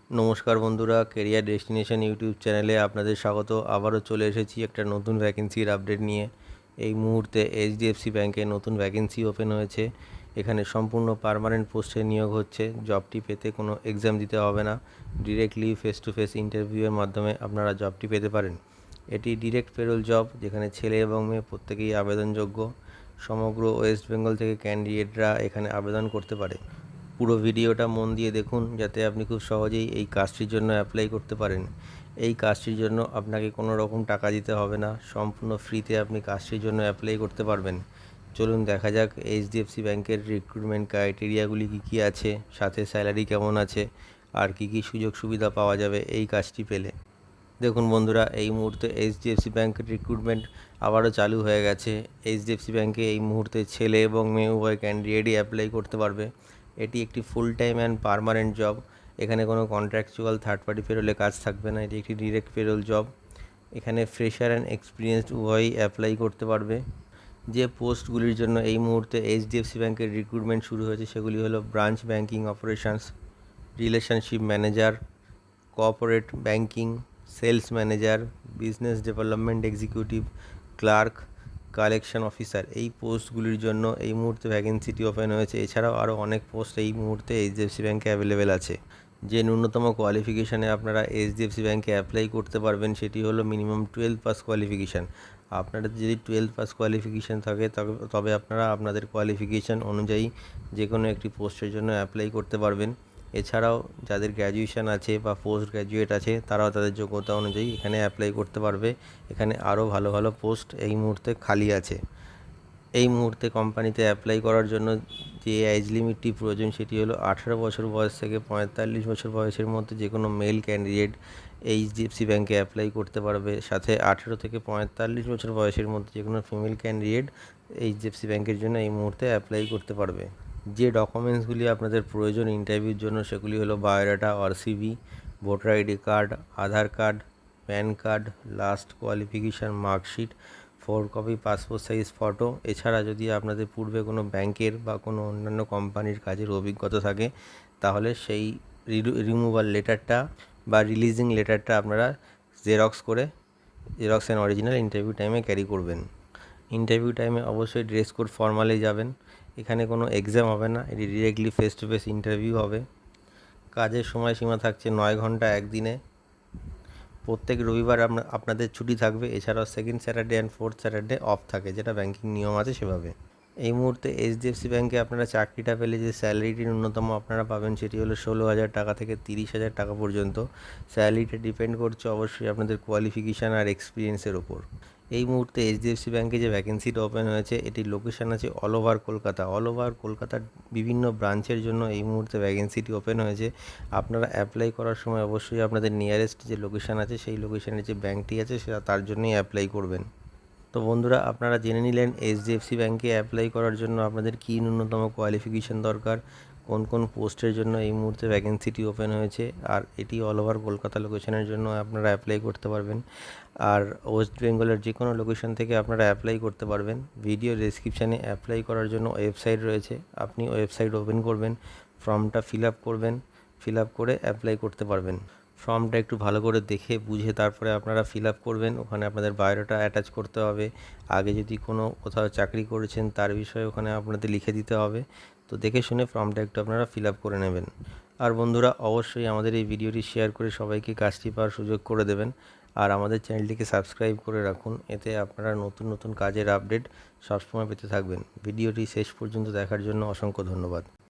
নমস্কার বন্ধুরা, career destination YouTube চ্যানেলে আপনাদের স্বাগত। আবারও চলে এসেছি একটা নতুন ভ্যাকেন্সির আপডেট নিয়ে। এই মুহূর্তে এইচডিএফসি ব্যাংকে নতুন ভ্যাকেন্সি ওপেন হয়েছে। এখানে সম্পূর্ণ পার্মানেন্ট পোস্টে নিয়োগ হচ্ছে। জবটি পেতে কোনো এক্সাম দিতে হবে না, ডিরেক্টলি ফেস টু ফেস ইন্টারভিউয়ের মাধ্যমে আপনারা জবটি পেতে পারেন। এটি ডিরেক্ট পেরোল জব, যেখানে ছেলে এবং মেয়ে প্রত্যেকেই আবেদনযোগ্য। সমগ্র ওয়েস্ট বেঙ্গল থেকে ক্যান্ডিডেটরা এখানে আবেদন করতে পারে। পুরো ভিডিওটা মন দিয়ে দেখুন, যাতে আপনি খুব সহজেই এই কাজটির জন্য অ্যাপ্লাই করতে পারেন। এই কাজটির জন্য আপনাকে কোনো রকম টাকা দিতে হবে না, সম্পূর্ণ ফ্রিতে আপনি কাজটির জন্য অ্যাপ্লাই করতে পারবেন। চলুন দেখা যাক এইচডিএফসি ব্যাংকের রিক্রুটমেন্ট ক্রাইটেরিয়াগুলি কী আছে, সাথে স্যালারি কেমন আছে, আর কী সুযোগ সুবিধা পাওয়া যাবে এই কাজটি পেলে। দেখুন বন্ধুরা, এই মুহূর্তে এইচডিএফসি ব্যাংকের রিক্রুটমেন্ট আবারও চালু হয়ে গেছে। এইচডিএফসি ব্যাংকে এই মুহূর্তে ছেলে এবং মেয়ে উভয় ক্যান্ডিডেটই অ্যাপ্লাই করতে পারবে। এটি একটি full time and permanent job. এখানে কোনো কন্ট্রাকচুয়াল থার্ড পার্টি পেরোলে কাজ থাকবে না, এটি একটি ডিরেক্ট পেরোল জব। এখানে ফ্রেশার অ্যান্ড এক্সপিরিয়েন্সড উভয়ই অ্যাপ্লাই করতে পারবে। যে পোস্টগুলির জন্য এই মুহূর্তে এইচডিএফসি ব্যাংকের রিক্রুটমেন্ট শুরু হয়েছে সেগুলি হলো branch banking operations, relationship manager, corporate banking, sales manager, business development executive, clerk, collection officer. এই পোস্টগুলির জন্য এই মুহূর্তে ভ্যাকেন্সিটি ওপেন হয়েছে। এছাড়াও আরও অনেক পোস্ট এই মুহূর্তে এইচডিএফসি ব্যাংকে অ্যাভেলেবেল আছে। যে ন্যূনতম কোয়ালিফিকেশানে আপনারা এইচডিএফসি ব্যাংকে অ্যাপ্লাই করতে পারবেন সেটি হলো মিনিমাম 12 পাস কোয়ালিফিকেশান। আপনাদের যদি 12 পাস কোয়ালিফিকেশান থাকে তবে আপনারা আপনাদের কোয়ালিফিকেশান অনুযায়ী যে কোনো একটি পোস্টের জন্য অ্যাপ্লাই করতে পারবেন। এছাড়াও যাদের গ্র্যাজুয়েশান আছে বা পোস্ট গ্র্যাজুয়েট আছে তারাও তাদের যোগ্যতা অনুযায়ী এখানে অ্যাপ্লাই করতে পারবে। এখানে আরও ভালো ভালো পোস্ট এই মুহূর্তে খালি আছে। এই মুহূর্তে কোম্পানিতে অ্যাপ্লাই করার জন্য যে এজ লিমিটটি প্রয়োজন সেটি হলো 18 বছর বয়স থেকে 45 বছর বয়সের মধ্যে যে কোনো মেল ক্যান্ডিডেট এইচডিএফসি ব্যাংকে অ্যাপ্লাই করতে পারবে। সাথে 18 থেকে 45 বছর বয়সের মধ্যে যে কোনো ফিমেল ক্যান্ডিডেট এইচডিএফসি ব্যাংকের জন্য এই মুহূর্তে অ্যাপ্লাই করতে পারবে। যে ডকুমেন্টসগুলি আপনাদের প্রয়োজন ইন্টারভিউর জন্য সেগুলি হলো biodata or CV, voter ID card, Aadhaar card, pan card, last qualification marksheet, 4 copy passport size photo. এছাড়া যদি আপনাদের পূর্বে কোনো ব্যাংকের বা কোনো অন্যান্য কোম্পানির কাজের অভিজ্ঞতা থাকে তাহলে সেই রিমুভাল লেটারটা বা রিলিজিং লেটারটা আপনারা জেরক্স অ্যান্ড অরিজিনাল ইন্টারভিউ টাইমে ক্যারি করবেন। ইন্টারভিউ টাইমে অবশ্যই ড্রেস কোড ফর্মালেই যাবেন। এখানে কোনো এক্সাম হবে না, এটি directly face to face interview হবে। কাজের সময়সীমা থাকছে 9 ঘন্টা একদিনে। প্রত্যেক রবিবার আপনাদের ছুটি থাকবে। এছাড়াও second Saturday and fourth Saturday of থাকে, যেটা ব্যাংকিং নিয়ম আছে সেভাবে। এই মুহূর্তে এইচডিএফসি ব্যাংকে আপনারা চাকরিটা পেলে যে স্যালারিটি ন্যূনতম আপনারা পাবেন সেটি হলো 16,000 টাকা থেকে 30,000 টাকা পর্যন্ত। স্যালারিটা ডিপেন্ড করছে অবশ্যই আপনাদের কোয়ালিফিকেশান আর এক্সপিরিয়েন্সের ওপর। এই মুহূর্তে এইচডিএফসি ব্যাংকে যে ভ্যাকেন্সিটা ওপেন হয়েছে এটির লোকেশান আছে all over Kolkata. All over কলকাতার বিভিন্ন ব্রাঞ্চের জন্য এই মুহূর্তে ভ্যাকেন্সিটি ওপেন হয়েছে। আপনারা অ্যাপ্লাই করার সময় অবশ্যই আপনাদের নিয়ারেস্ট যে লোকেশান আছে সেই লোকেশানের যে ব্যাংকটি আছে সেটা তার জন্যই অ্যাপ্লাই করবেন। তো বন্ধুরা, আপনারা জেনে নিলেন এইচডিএফসি ব্যাংকে অ্যাপ্লাই করার জন্য আপনাদের কী ন্যূনতম কোয়ালিফিকেশান দরকার, কোন কোন পোস্টের জন্য এই মুহূর্তে ভ্যাকেন্সিটি ওপেন হয়েছে, আর এটি অল ওভার কলকাতা লোকেশনের জন্য আপনারা অ্যাপ্লাই করতে পারবেন। আর ওয়েস্ট বেঙ্গলের যে কোনো লোকেশন থেকে আপনারা অ্যাপ্লাই করতে পারবেন। ভিডিও ডেসক্রিপশানে অ্যাপ্লাই করার জন্য ওয়েবসাইট রয়েছে, আপনি ওয়েবসাইট ওপেন করবেন, ফর্মটা ফিল আপ করে অ্যাপ্লাই করতে পারবেন। ফর্মটা একটু ভালো করে দেখে বুঝে তারপরে আপনারা ফিল আপ করবেন। ওখানে আপনাদের বায়োডাটা অ্যাটাচ করতে হবে। আগে যদি কোথাও চাকরি করেছেন তার বিষয়ে ওখানে আপনাদের লিখে দিতে হবে। তো দেখে শুনে ফর্মটা একটু আপনারা ফিল আপ করে নেবেন। আর বন্ধুরা, অবশ্যই আমাদের এই ভিডিওটি শেয়ার করে সবাইকে কাজটি পাওয়ার সুযোগ করে দেবেন। আর আমাদের চ্যানেলটিকে সাবস্ক্রাইব করে রাখুন, এতে আপনারা নতুন নতুন কাজের আপডেট সবসময় পেতে থাকবেন। ভিডিওটি শেষ পর্যন্ত দেখার জন্য অসংখ্য ধন্যবাদ।